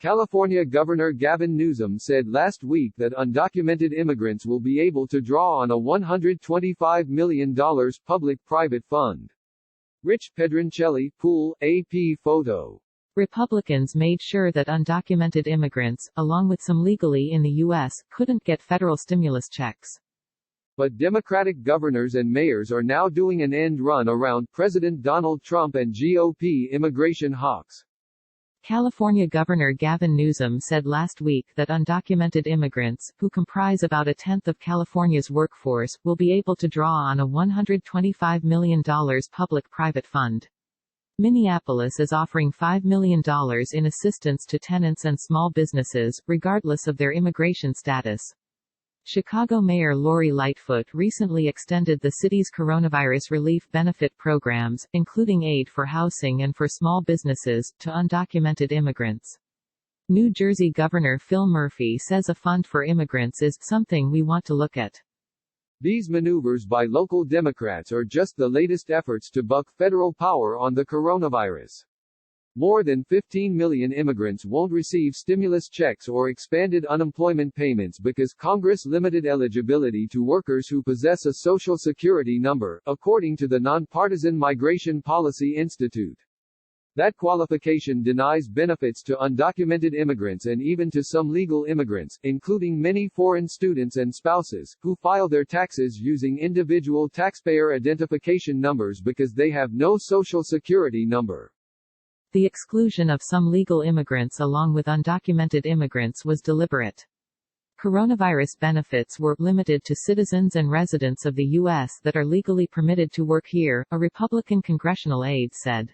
California Governor Gavin Newsom said last week that undocumented immigrants will be able to draw on a $125 million public-private fund. Rich Pedroncelli, Pool, AP photo. Republicans made sure that undocumented immigrants, along with some legally in the U.S., couldn't get federal stimulus checks. But Democratic governors and mayors are now doing an end run around President Donald Trump and GOP immigration hawks. California Governor Gavin Newsom said last week that undocumented immigrants, who comprise about a tenth of California's workforce, will be able to draw on a $125 million public-private fund. Minneapolis is offering $5 million in assistance to tenants and small businesses, regardless of their immigration status. Chicago Mayor Lori Lightfoot recently extended the city's coronavirus relief benefit programs, including aid for housing and for small businesses, to undocumented immigrants. New Jersey Governor Phil Murphy says a fund for immigrants is something we want to look at. These maneuvers by local Democrats are just the latest efforts to buck federal power on the coronavirus. More than 15 million immigrants won't receive stimulus checks or expanded unemployment payments because Congress limited eligibility to workers who possess a Social Security number, according to the Nonpartisan Migration Policy Institute. That qualification denies benefits to undocumented immigrants and even to some legal immigrants, including many foreign students and spouses, who file their taxes using individual taxpayer identification numbers because they have no Social Security number. The exclusion of some legal immigrants along with undocumented immigrants was deliberate. Coronavirus benefits were limited to citizens and residents of the U.S. that are legally permitted to work here, a Republican congressional aide said.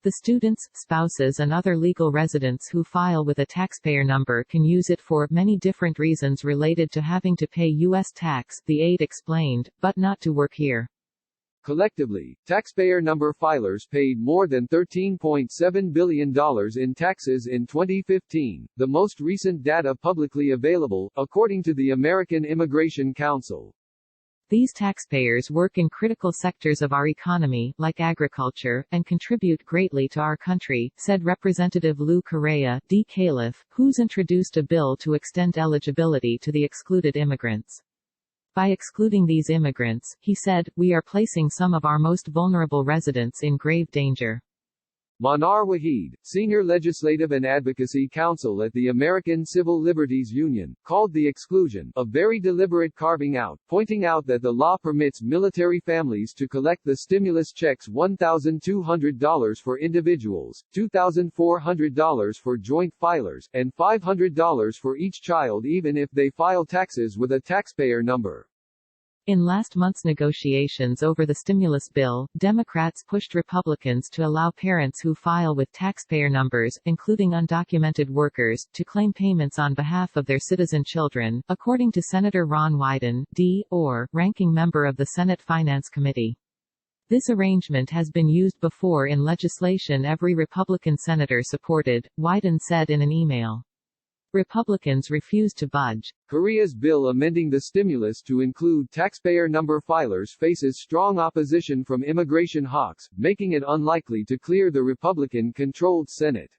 The students, spouses and other legal residents who file with a taxpayer number can use it for many different reasons related to having to pay U.S. tax, the aide explained, but not to work here. Collectively, taxpayer number filers paid more than $13.7 billion in taxes in 2015, the most recent data publicly available, according to the American Immigration Council. These taxpayers work in critical sectors of our economy, like agriculture, and contribute greatly to our country, said Representative Lou Correa D. Califf, who's introduced a bill to extend eligibility to the excluded immigrants. By excluding these immigrants, he said, we are placing some of our most vulnerable residents in grave danger. Manar Waheed, Senior Legislative and Advocacy Counsel at the American Civil Liberties Union, called the exclusion a very deliberate carving out, pointing out that the law permits military families to collect the stimulus checks $1,200 for individuals, $2,400 for joint filers, and $500 for each child even if they file taxes with a taxpayer number. In last month's negotiations over the stimulus bill, Democrats pushed Republicans to allow parents who file with taxpayer numbers, including undocumented workers, to claim payments on behalf of their citizen children, according to Senator Ron Wyden, D.O., ranking member of the Senate Finance Committee. This arrangement has been used before in legislation every Republican senator supported, Wyden said in an email. Republicans refused to budge. Korea's bill amending the stimulus to include taxpayer number filers faces strong opposition from immigration hawks, making it unlikely to clear the Republican-controlled Senate.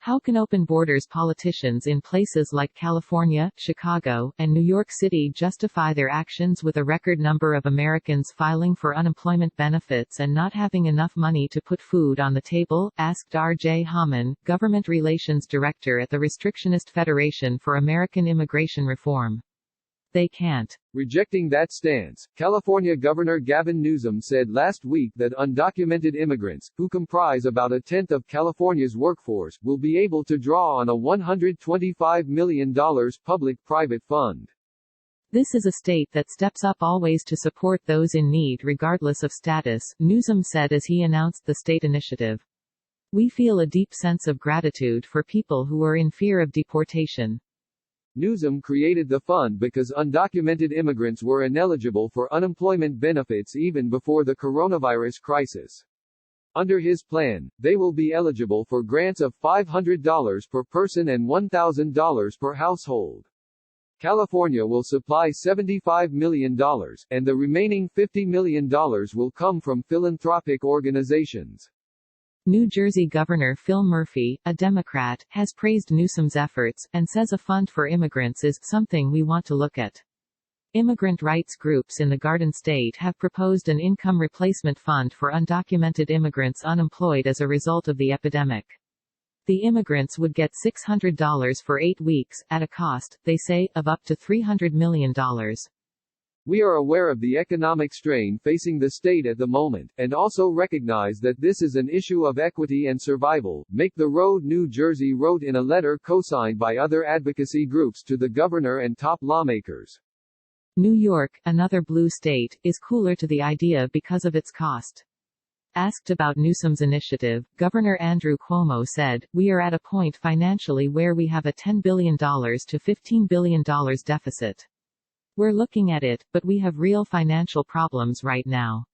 How can open borders politicians in places like California, Chicago, and New York City justify their actions with a record number of Americans filing for unemployment benefits and not having enough money to put food on the table? Asked R.J. Haman, Government Relations Director at the Restrictionist Federation for American Immigration Reform. They can't. Rejecting that stance, California Governor Gavin Newsom said last week that undocumented immigrants, who comprise about a tenth of California's workforce, will be able to draw on a $125 million public-private fund. This is a state that steps up always to support those in need regardless of status, Newsom said as he announced the state initiative. We feel a deep sense of gratitude for people who are in fear of deportation. Newsom created the fund because undocumented immigrants were ineligible for unemployment benefits even before the coronavirus crisis. Under his plan, they will be eligible for grants of $500 per person and $1,000 per household. California will supply $75 million, and the remaining $50 million will come from philanthropic organizations. New Jersey Governor Phil Murphy, a Democrat, has praised Newsom's efforts, and says a fund for immigrants is something we want to look at. Immigrant rights groups in the Garden State have proposed an income replacement fund for undocumented immigrants unemployed as a result of the epidemic. The immigrants would get $600 for 8 weeks, at a cost, they say, of up to $300 million. We are aware of the economic strain facing the state at the moment, and also recognize that this is an issue of equity and survival. Make the Road New Jersey wrote in a letter co-signed by other advocacy groups to the governor and top lawmakers. New York, another blue state, is cooler to the idea because of its cost. Asked about Newsom's initiative, Governor Andrew Cuomo said, "We are at a point financially where we have a $10 billion to $15 billion deficit. We're looking at it, but we have real financial problems right now."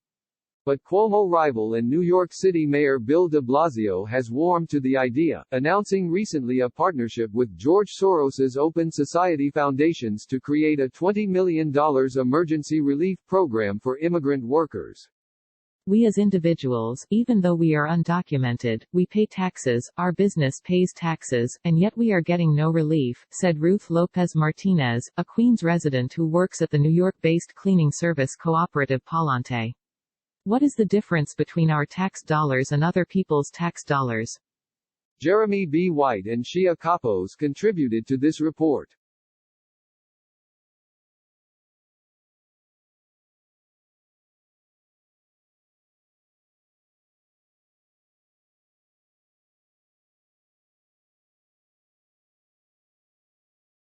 But Cuomo rival and New York City Mayor Bill de Blasio has warmed to the idea, announcing recently a partnership with George Soros's Open Society Foundations to create a $20 million emergency relief program for immigrant workers. "We as individuals, even though we are undocumented, we pay taxes, our business pays taxes, and yet we are getting no relief," said Ruth Lopez Martinez, a Queens resident who works at the New York-based cleaning service cooperative Palante. "What is the difference between our tax dollars and other people's tax dollars?" Jeremy B. White and Shia Kapos contributed to this report.